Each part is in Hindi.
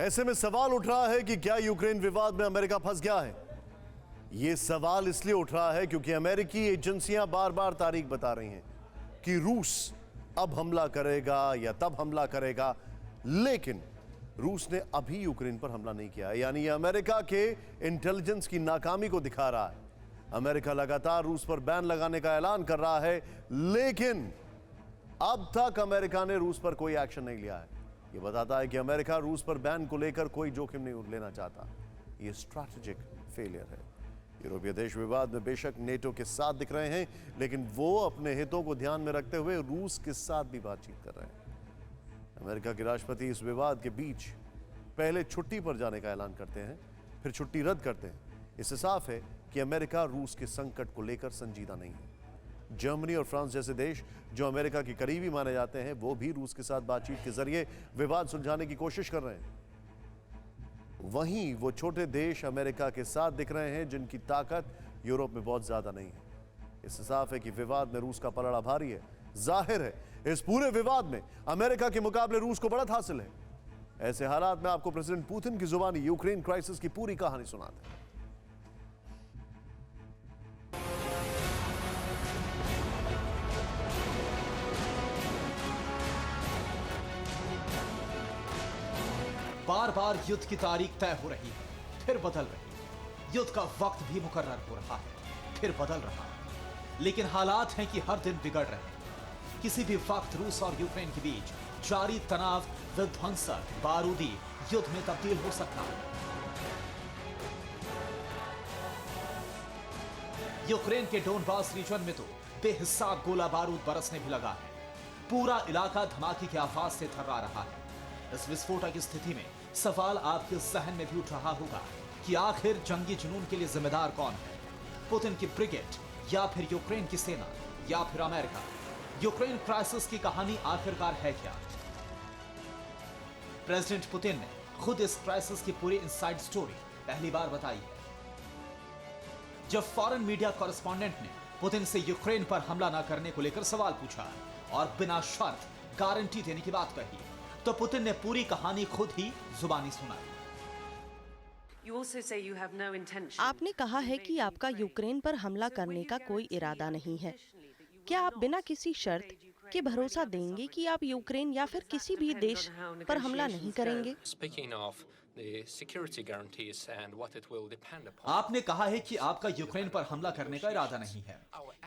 ऐसे में सवाल उठ रहा है कि क्या यूक्रेन विवाद में अमेरिका फंस गया है। यह सवाल इसलिए उठ रहा है क्योंकि अमेरिकी एजेंसियां बार बार तारीख बता रही हैं कि रूस अब हमला करेगा या तब हमला करेगा, लेकिन रूस ने अभी यूक्रेन पर हमला नहीं किया है। यानी यह अमेरिका के इंटेलिजेंस की नाकामी को दिखा रहा है। अमेरिका लगातार रूस पर बैन लगाने का ऐलान कर रहा है, लेकिन अब तक अमेरिका ने रूस पर कोई एक्शन नहीं लिया है। यह बताता है कि अमेरिका रूस पर बैन को लेकर कोई जोखिम नहीं लेना चाहता। यह स्ट्रैटेजिक फेलियर है। यूरोपीय देश विवाद में बेशक नेटो के साथ दिख रहे हैं, लेकिन वो अपने हितों को ध्यान में रखते हुए रूस के साथ भी बातचीत कर रहे हैं। अमेरिका के राष्ट्रपति इस विवाद के बीच पहले छुट्टी पर जाने का ऐलान करते हैं, फिर छुट्टी रद्द करते हैं। इससे साफ है कि अमेरिका रूस के संकट को लेकर संजीदा नहीं है। जर्मनी और फ्रांस जैसे देश जो अमेरिका के करीबी माने जाते हैं, वो भी रूस के साथ बातचीत के जरिए विवाद सुलझाने की कोशिश कर रहे हैं। वहीं वो छोटे देश अमेरिका के साथ दिख रहे हैं जिनकी ताकत यूरोप में बहुत ज्यादा नहीं है। इससे साफ है कि विवाद में रूस का पलड़ा भारी है। जाहिर है इस पूरे विवाद में अमेरिका के मुकाबले रूस को बढ़त हासिल है। ऐसे हालात में आपको प्रेसिडेंट पुतिन की जुबानी यूक्रेन क्राइसिस की पूरी कहानी सुनाते हैं। बार बार युद्ध की तारीख तय हो रही है, फिर बदल रही है। युद्ध का वक्त भी मुकर्रर हो रहा है, फिर बदल रहा है। लेकिन हालात हैं कि हर दिन बिगड़ रहे हैं। किसी भी वक्त रूस और यूक्रेन के बीच जारी तनाव विध्वंसक बारूदी युद्ध में तब्दील हो सकता है। यूक्रेन के डोनबास रीजन में तो बेहिसाब गोला बारूद बरसने भी लगा है। पूरा इलाका धमाके की आवाज से थर्रा रहा है। इस विस्फोटक की स्थिति में सवाल आपके जहन में भी उठ रहा होगा कि आखिर जंगी जुनून के लिए जिम्मेदार कौन है? पुतिन की ब्रिगेड या फिर यूक्रेन की सेना या फिर अमेरिका? यूक्रेन क्राइसिस की कहानी आखिरकार है क्या? प्रेसिडेंट पुतिन ने खुद इस क्राइसिस की पूरी इनसाइड स्टोरी पहली बार बताई है। जब फॉरेन मीडिया कॉरेस्पॉन्डेंट ने पुतिन से यूक्रेन पर हमला न करने को लेकर सवाल पूछा और बिना शर्त गारंटी देने की बात कही, तो पुतिन ने पूरी कहानी खुद ही जुबानी सुनाई। आपने कहा है कि आपका यूक्रेन पर हमला करने का कोई इरादा नहीं है। क्या आप बिना किसी शर्त के भरोसा देंगे कि आप यूक्रेन या फिर किसी भी देश पर हमला नहीं करेंगे? आपने कहा है कि आपका यूक्रेन पर हमला करने का इरादा नहीं है।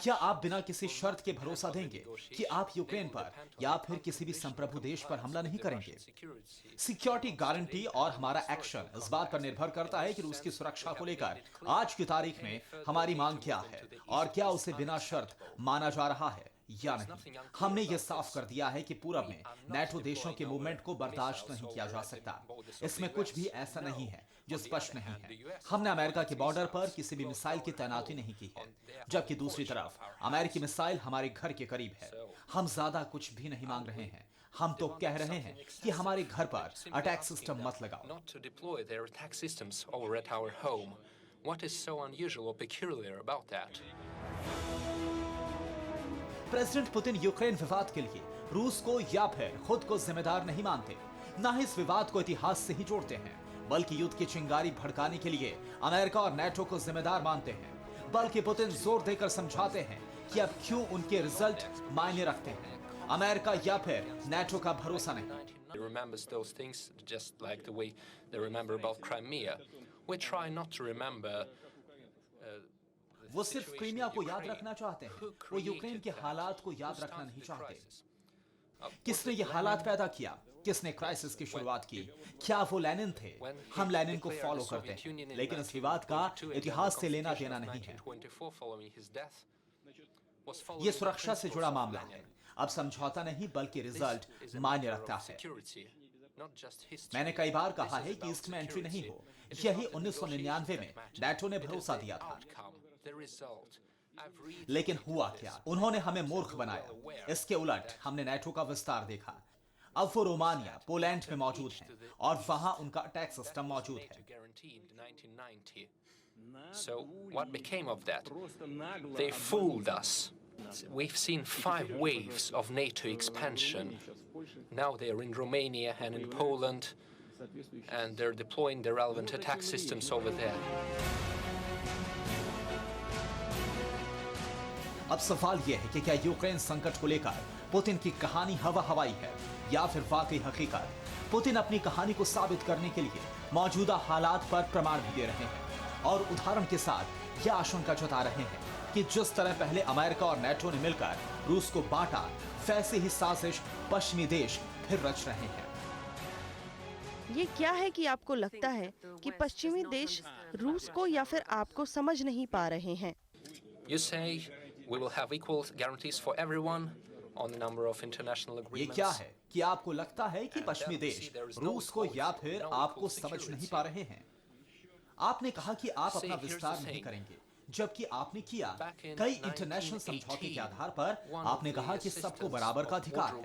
क्या आप बिना किसी शर्त के भरोसा देंगे कि आप यूक्रेन पर या फिर किसी भी संप्रभु देश पर हमला नहीं करेंगे? सिक्योरिटी गारंटी और हमारा एक्शन इस बात पर निर्भर करता है कि रूस की सुरक्षा को लेकर आज की तारीख में हमारी मांग क्या है और क्या उसे बिना शर्त माना जा रहा है या नहीं। हमने यह साफ कर दिया है कि पूरब में नेटो देशों के मूवमेंट को बर्दाश्त नहीं किया जा सकता। इसमें कुछ भी ऐसा नहीं है जो स्पष्ट नहीं है। हमने अमेरिका के बॉर्डर पर किसी भी मिसाइल की तैनाती नहीं की है, जबकि दूसरी तरफ अमेरिकी मिसाइल हमारे घर के करीब है। हम ज्यादा कुछ भी नहीं मांग रहे हैं। हम तो कह रहे हैं कि हमारे घर पर अटैक सिस्टम मत लगाओ। What is so unusual or peculiar about that? President Putin Ukraine विवाद के लिए रूस को या फिर खुद को जिम्मेदार नहीं मानते, न ही इस विवाद को इतिहास से ही जोड़ते हैं, बल्कि युद्ध की चिंगारी भड़काने के लिए अमेरिका और नेटो को जिम्मेदार मानते हैं। बल्कि पुतिन जोर देकर समझाते हैं कि अब क्यों उनके रिजल्ट मायने रखते हैं। अमेरिका या फिर नेटो का भरोसा नहीं। He remembers those things just like the way they remember about Crimea. We try not to remember. वो सिर्फ क्रीमिया को याद रखना चाहते हैं। वो यूक्रेन के हालात को याद रखना नहीं चाहते। किसने ये हालात पैदा किया? किसने क्राइसिस की शुरुआत की? क्या वो लेनिन थे? हम लेनिन को फॉलो करते हैं, लेकिन इस विवाद का इतिहास से लेना देना नहीं है। ये सुरक्षा से जुड़ा मामला है। अब समझौता नहीं बल्कि रिजल्ट मायने रखता है। मैंने कई बार कहा है कि ईस्ट में एंट्री नहीं हो। यही 1999 में नेटो ने भरोसा दिया था। लेकिन हुआ क्या? उन्होंने हमें मूर्ख बनाया। इसके उलट हमने नेटो का विस्तार देखा। अब वो रोमानिया, पोलैंड में मौजूद हैं और वहां उनका अटैक सिस्टम मौजूद है। So what became of that? They fooled us. We've seen 5 waves of NATO expansion. Now they are in Romania and in Poland. and they're deploying the relevant attack systems over there. अब सवाल यह है कि क्या यूक्रेन संकट को लेकर पुतिन की कहानी हवा हवाई है या फिर वाकई हकीकत। पुतिन अपनी कहानी को साबित करने के लिए मौजूदा हालात पर प्रमाण भी दे रहे हैं और उदाहरण के साथ यह आशंका जता रहे हैं कि जिस तरह पहले अमेरिका और नेटो ने मिलकर रूस को बांटा, वैसे ही साजिश पश्चिमी देश फिर रच रहे हैं। ये क्या है कि आपको लगता है कि पश्चिमी देश रूस को या फिर आपको समझ नहीं पा रहे हैं? You say we will have equal guarantees for everyone on the number of international ये agreements. क्या है कि आपको लगता है कि पश्चिमी देश रूस को या फिर आपको समझ नहीं पा रहे हैं? आपने कहा कि आप अपना विस्तार नहीं करेंगे, जबकि आपने किया। कई इंटरनेशनल समझौते के आधार पर आपने कहा कि सबको बराबर का अधिकार है,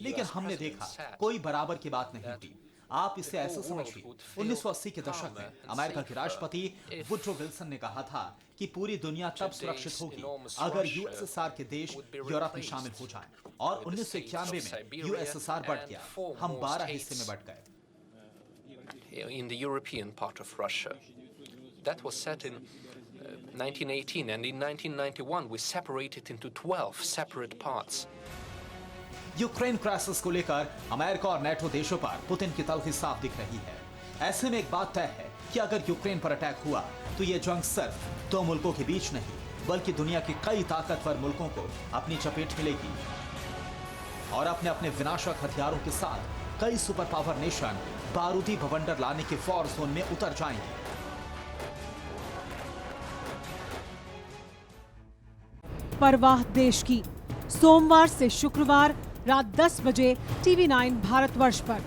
लेकिन हमने देखा कोई बराबर की बात नहीं हुई। आप इसे ऐसा समझिए, 1980 के दशक में अमेरिका के राष्ट्रपति वुड्रो विल्सन ने कहा था कि पूरी दुनिया तब सुरक्षित होगी अगर यूएसएसआर के देश यूरोप में शामिल हो जाएं, और 1991 में यूएसएसआर बढ़ गया, हम 12 हिस्से में बट गए। In the European part of Russia. That was set in 1918, and in 1991 we separated into 12 separate parts. Ukraine crisis को लेकर अमेरिका और नेटो देशों पर पुतिन की तलखी साफ दिख रही है। ऐसे में एक बात तय है कि अगर यूक्रेन पर अटैक हुआ तो ये जंग सिर्फ दो मुल्कों के बीच नहीं, बल्कि दुनिया के कई ताकतवर मुल्कों को अपनी चपेट में लेगी और अपने अपने विनाशक हथियारों के साथ कई सुपर पावर नेशन बारूदी भवंडर लाने के वॉर जोन में उतर जाएंगे। परवाह देश की, सोमवार से शुक्रवार रात 10 बजे TV9 भारतवर्ष पर।